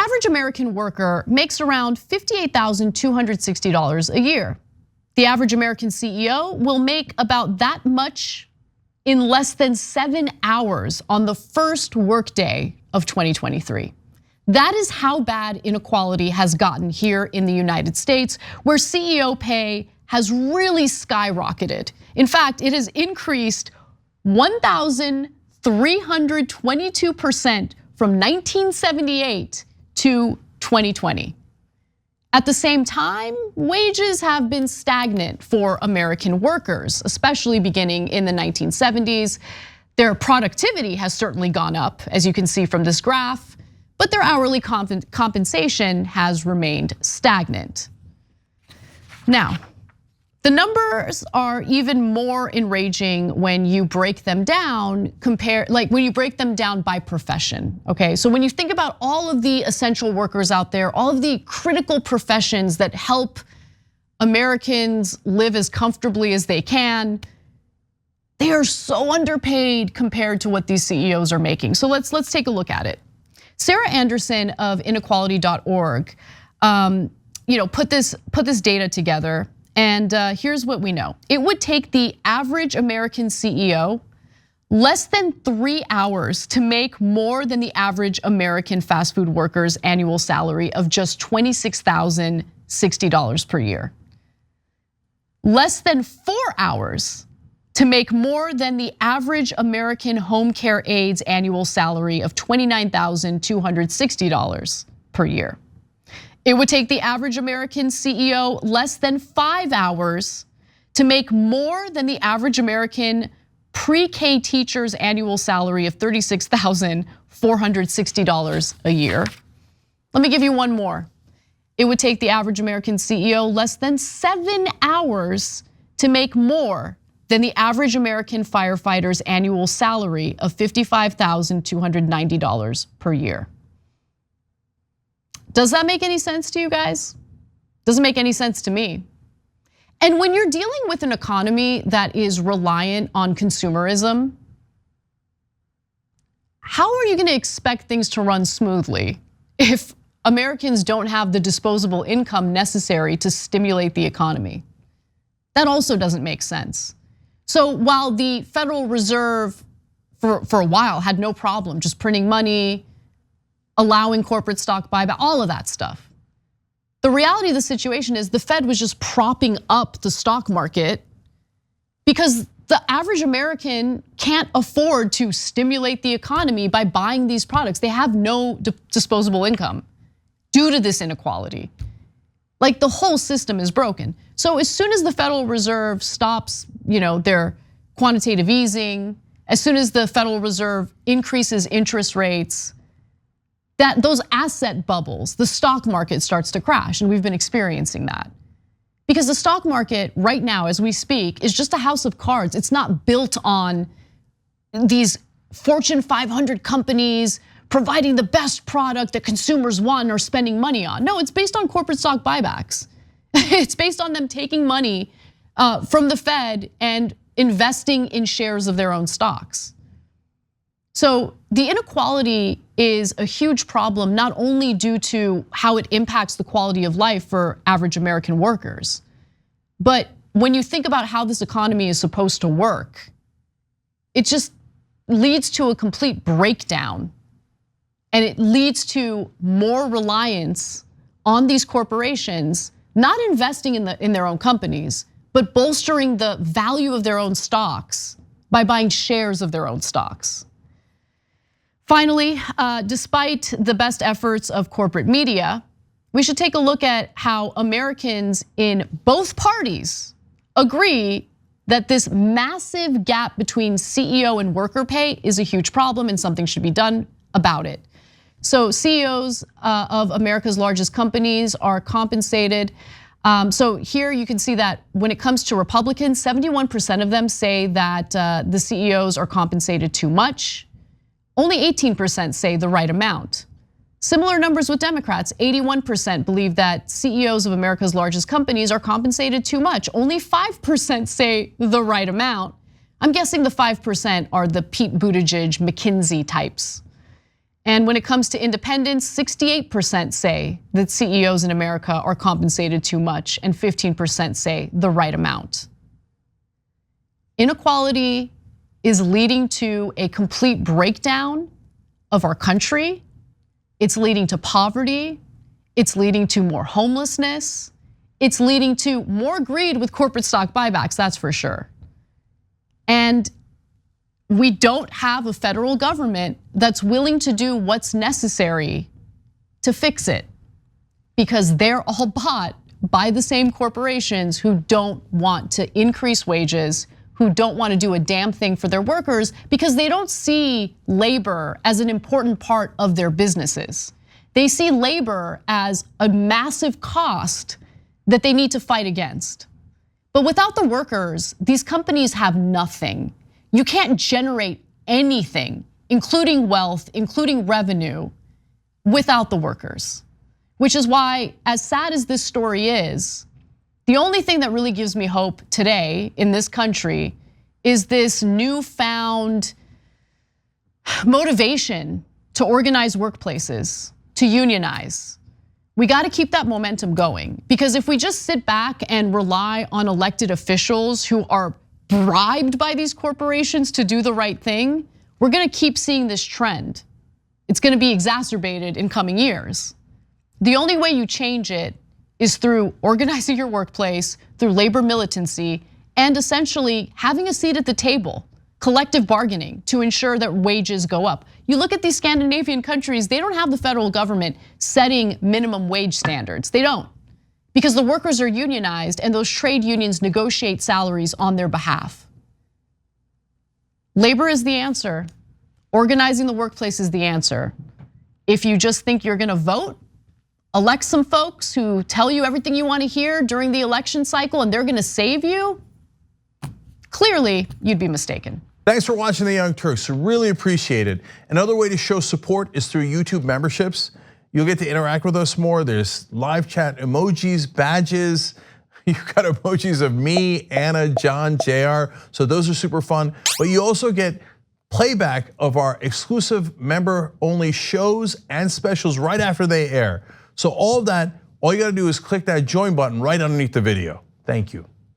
average American worker makes around $58,260 a year. The average American CEO will make about that much in less than 7 hours on the first workday of 2023. That is how bad inequality has gotten here in the United States, where CEO pay has really skyrocketed. In fact, it has increased 1,322% from 1978 to 2020. At the same time, wages have been stagnant for American workers, especially beginning in the 1970s. Their productivity has certainly gone up, as you can see from this graph, but their hourly compensation has remained stagnant. Now, the numbers are even more enraging when you break them down, when you break them down by profession, okay? So when you think about all of the essential workers out there, all of the critical professions that help Americans live as comfortably as they can, they are so underpaid compared to what these CEOs are making. So let's take a look at it. Sarah Anderson of Inequality.org, put this data together. And here's what we know. It would take the average American CEO less than 3 hours to make more than the average American fast food worker's annual salary of just $26,060 per year. Less than 4 hours to make more than the average American home care aide's annual salary of $29,260 per year. It would take the average American CEO less than 5 hours to make more than the average American pre-K teacher's annual salary of $36,460 a year. Let me give you one more. It would take the average American CEO less than 7 hours to make more than the average American firefighter's annual salary of $55,290 per year. Does that make any sense to you guys? Doesn't make any sense to me. And when you're dealing with an economy that is reliant on consumerism, how are you gonna expect things to run smoothly if Americans don't have the disposable income necessary to stimulate the economy? That also doesn't make sense. So while the Federal Reserve for a while had no problem just printing money, allowing corporate stock buyback, all of that stuff. The reality of the situation is the Fed was just propping up the stock market because the average American can't afford to stimulate the economy by buying these products. They have no disposable income due to this inequality. Like the whole system is broken. So as soon as the Federal Reserve stops, their quantitative easing, as soon as the Federal Reserve increases interest rates, those asset bubbles, the stock market starts to crash, and we've been experiencing that. Because the stock market right now, as we speak, is just a house of cards. It's not built on these Fortune 500 companies providing the best product that consumers want or spending money on. No, it's based on corporate stock buybacks. It's based on them taking money from the Fed and investing in shares of their own stocks. So the inequality is a huge problem, not only due to how it impacts the quality of life for average American workers, but when you think about how this economy is supposed to work, it just leads to a complete breakdown. And it leads to more reliance on these corporations, not investing in their own companies, but bolstering the value of their own stocks by buying shares of their own stocks. Finally, despite the best efforts of corporate media, we should take a look at how Americans in both parties agree that this massive gap between CEO and worker pay is a huge problem and something should be done about it. So CEOs of America's largest companies are compensated. So here you can see that when it comes to Republicans, 71% of them say that the CEOs are compensated too much. Only 18% say the right amount. Similar numbers with Democrats, 81% believe that CEOs of America's largest companies are compensated too much. Only 5% say the right amount. I'm guessing the 5% are the Pete Buttigieg, McKinsey types. And when it comes to independence, 68% say that CEOs in America are compensated too much, and 15% say the right amount. Inequality is leading to a complete breakdown of our country. It's leading to poverty. It's leading to more homelessness. It's leading to more greed with corporate stock buybacks, that's for sure. And we don't have a federal government that's willing to do what's necessary to fix it, because they're all bought by the same corporations who don't want to increase wages, who don't want to do a damn thing for their workers, because they don't see labor as an important part of their businesses. They see labor as a massive cost that they need to fight against. But without the workers, these companies have nothing. You can't generate anything, including wealth, including revenue, without the workers. Which is why, as sad as this story is, the only thing that really gives me hope today in this country is this newfound motivation to organize workplaces, to unionize. We gotta keep that momentum going, because if we just sit back and rely on elected officials who are bribed by these corporations to do the right thing, we're gonna keep seeing this trend. It's gonna be exacerbated in coming years. The only way you change it is through organizing your workplace, through labor militancy, and essentially having a seat at the table, collective bargaining to ensure that wages go up. You look at these Scandinavian countries, they don't have the federal government setting minimum wage standards. They don't, because the workers are unionized and those trade unions negotiate salaries on their behalf. Labor is the answer. Organizing the workplace is the answer. If you just think you're gonna vote, elect some folks who tell you everything you want to hear during the election cycle and they're gonna save you, clearly you'd be mistaken. Thanks for watching The Young Turks, really appreciate it. Another way to show support is through YouTube memberships. You'll get to interact with us more. There's live chat emojis, badges. You've got emojis of me, Anna, John, JR. So those are super fun. But you also get playback of our exclusive member-only shows and specials right after they air. So all of that, all you gotta do is click that join button right underneath the video. Thank you.